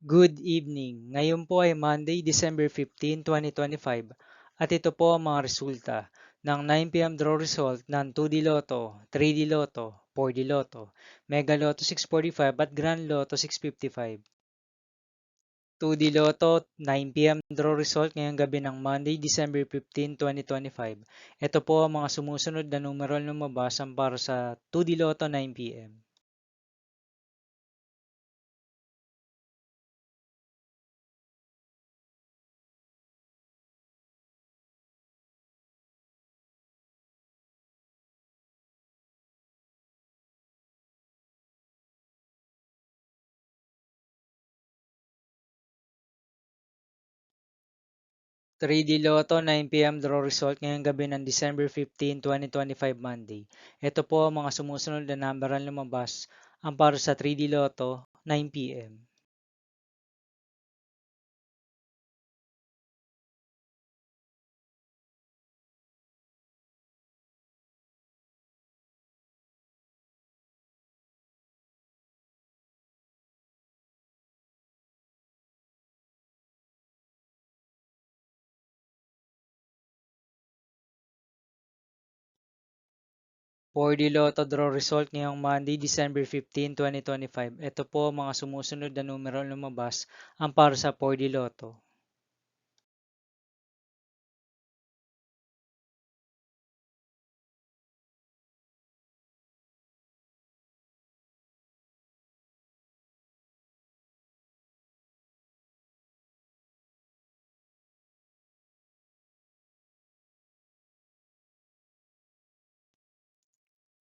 Good evening. Ngayon po ay Monday, December 15, 2025 at ito po ang mga resulta ng 9 p.m. draw result ng 2D Lotto, 3D Lotto, 4D Lotto, Mega Lotto 645 at Grand Lotto 655. 2D Lotto 9 p.m. draw result ngayong gabi ng Monday, December 15, 2025. Ito po ang mga sumusunod na numeral na lumabas para sa 2D Lotto 9 p.m. 3D Lotto 9 p.m. draw result ngayong gabi ng December 15, 2025 Monday. Ito po ang mga sumusunod na numberan lumabas ang para sa 3D Lotto 9 p.m. 4D Lotto draw result ngayong Monday, December 15, 2025. Ito po ang mga sumusunod na numero lumabas ang para sa 4D Lotto.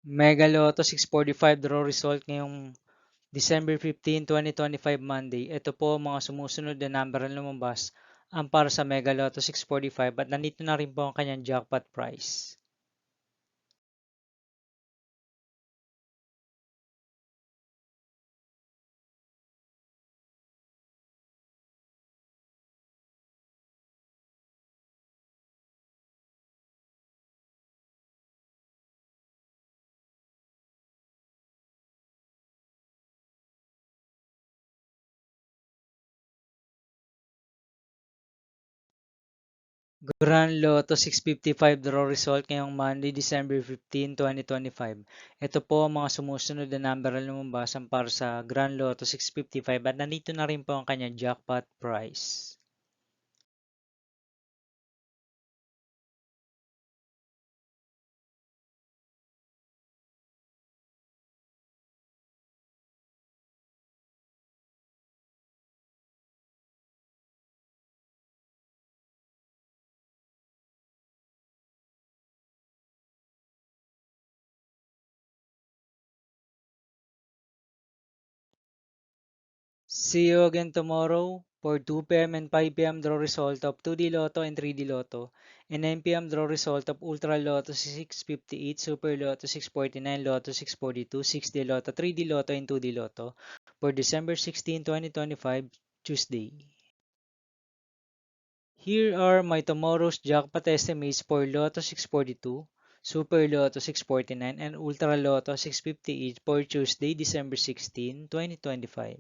Mega Lotto 645 draw result ngayong December 15, 2025 Monday. Ito po ang mga sumusunod na number na lumabas ang para sa Mega Lotto 645 at nandito na rin po ang kanyang jackpot price. Grand Lotto 655 draw result ngayong Monday, December 15, 2025. Ito po ang mga sumusunod na number na lumabas ang para sa Grand Lotto 655 at nandito na rin po ang kanyang jackpot price. See you again tomorrow for 2 p.m. and 5 p.m. draw result of 2D Lotto and 3D Lotto and 9 p.m. draw result of Ultra Lotto 658, Super Lotto 649, Lotto 642, 6D Lotto, 3D Lotto and 2D Lotto for December 16, 2025, Tuesday. Here are my tomorrow's jackpot estimates for Lotto 642, Super Lotto 649, and Ultra Lotto 658 for Tuesday, December 16, 2025.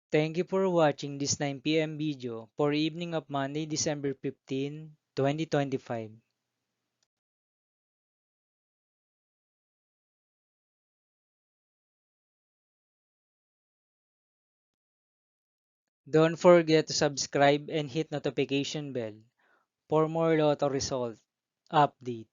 Thank you for watching this 9 p.m. video for evening of Monday, December 15, 2025. Don't forget to subscribe and hit notification bell for more Lotto result update.